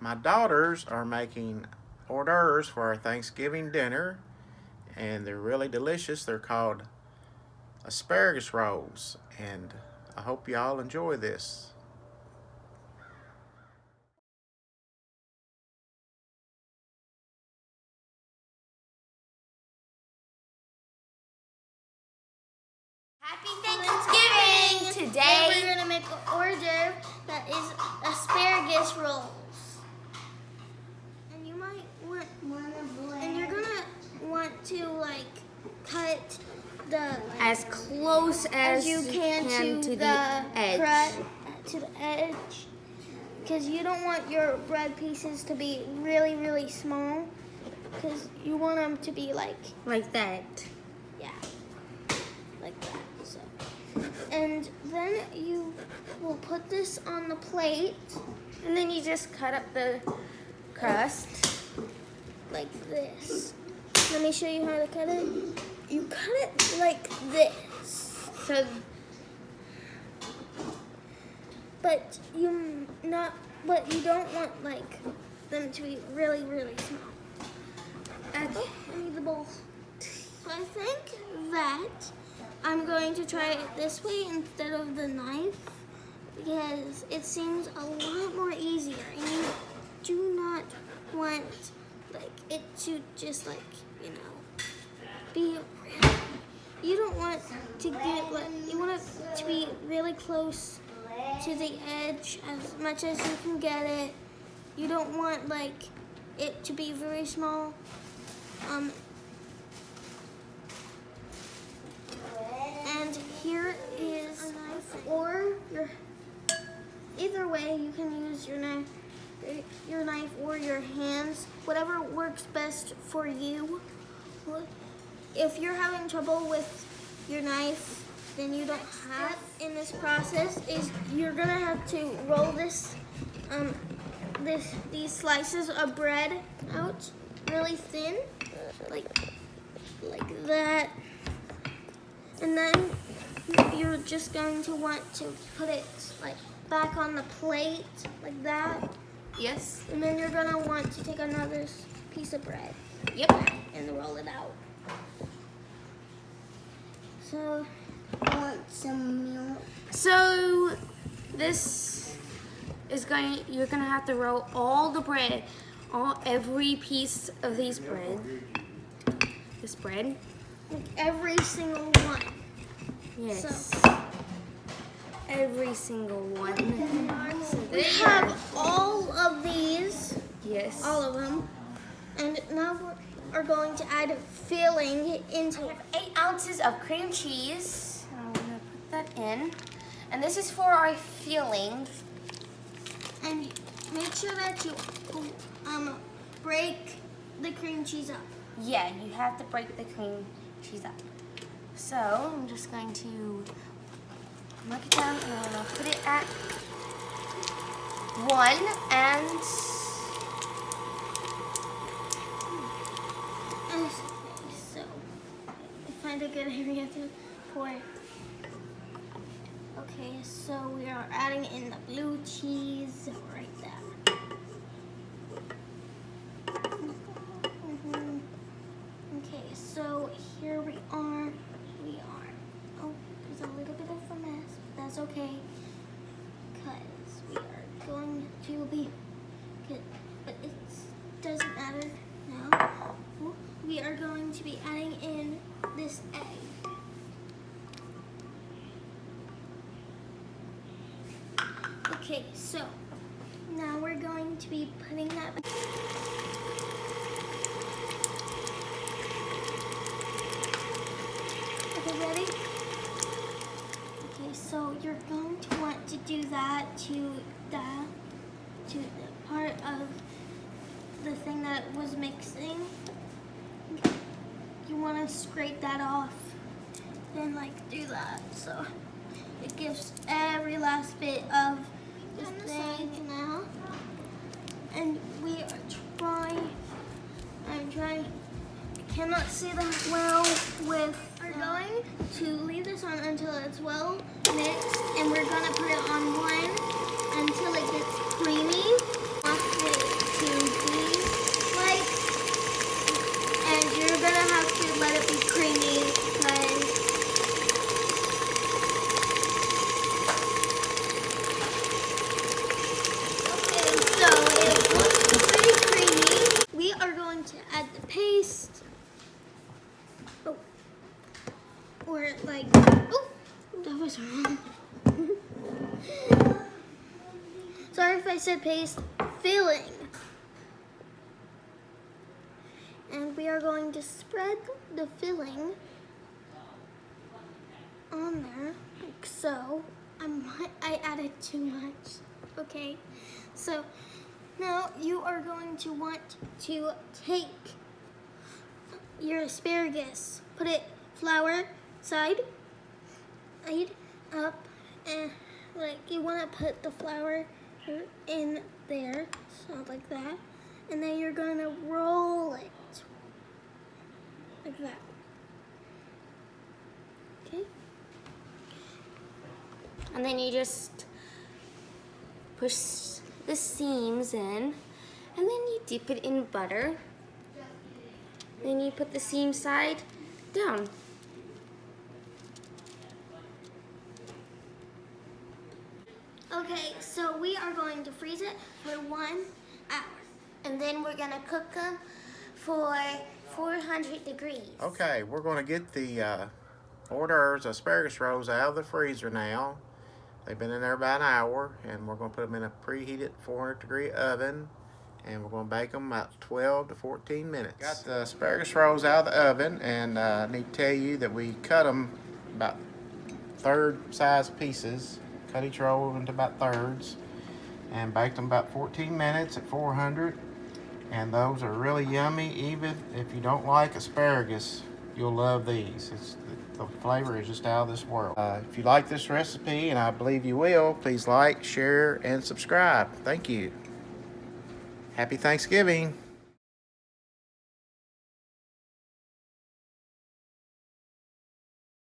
my daughters are making hors d'oeuvres for our Thanksgiving dinner, and they're really delicious. They're called Asparagus Rolls, and I hope y'all enjoy this. Happy Thanksgiving! Today we're gonna make an hors d'oeuvre that is asparagus rolls. And you might want, and you're gonna want to like cut the As close as you can to the edge. to the edge, because you don't want your bread pieces to be really, really small, because you want them to be like that. yeah, like that. So, and then you will put this on the plate, And then you just cut up the crust. like this. Let me show you how to cut it. You cut it like this, So but you don't want like them to be really, really small. Okay, I need the bowl. So I think that I'm going to try it this way instead of the knife, because it seems a lot more easier, and you do not want like it to just like, you know, be. You don't want to get like, you want it to be really close to the edge as much as you can get it. You don't want like it to be very small. And here is a knife, or either way you can use your knife or your hands, whatever works best for you. If you're having trouble with your knife, then you don't have. In this process is you're gonna have to roll these slices of bread out really thin, like that, and then you're just going to want to put it like back on the plate like that. yes. And then you're gonna want to take another piece of bread. Yep. And roll it out. So, I want some milk. So this is you're gonna have to roll all the bread, every piece of this bread. Like every single one. Yes. So, Every single one. So we have all of these, yes. all of them. And now we are going to add filling into it. 8 ounces of cream cheese. I'm gonna put that in. And this is for our filling. And make sure that you break the cream cheese up. Yeah, you have to break the cream cheese up. So I'm just going to mark it down and I'm gonna put it at 1 and Okay, so find a good area to pour. Okay, so we are adding in the blue cheese right there. Okay, so here we are. Oh, there's a little bit of a mess, but that's okay, because we are going to be good. But it doesn't matter now. We are going to be adding in this egg. Okay, so now we're going to be putting that. Okay, ready? Okay, so you're going to want to do that to the part of the thing that was mixing. You want to scrape that off and like do that, so it gives every last bit of this thing now. And we are trying. I cannot see that well with. We're going to leave this on until it's well mixed, and we're gonna put it on one until it gets creamy. Watch it was wrong. Sorry if I said paste. Filling. And we are going to spread the filling on there, like so. I added too much. Okay, so now you are going to want to take your asparagus, put it flour side up, and like you want to put the flour in there, so like that, and then you're going to roll it like that. Okay. And then you just push the seams in, and then you dip it in butter. Then you put the seam side down. Okay, so we are going to freeze it for 1 hour. And then we're gonna cook them for 400 degrees. Okay, we're going to get the hors d'oeuvres asparagus rolls out of the freezer now. They've been in there about an hour, and we're going to put them in a preheated 400-degree oven, and we're going to bake them about 12 to 14 minutes. Got the asparagus rolls out of the oven, and I need to tell you that we cut them about third-size pieces. Cut each roll into about thirds, and baked them about 14 minutes at 400. And those are really yummy. Even if you don't like asparagus, you'll love these. The flavor is just out of this world. If you like this recipe, and I believe you will, please like, share, and subscribe. Thank you. Happy Thanksgiving.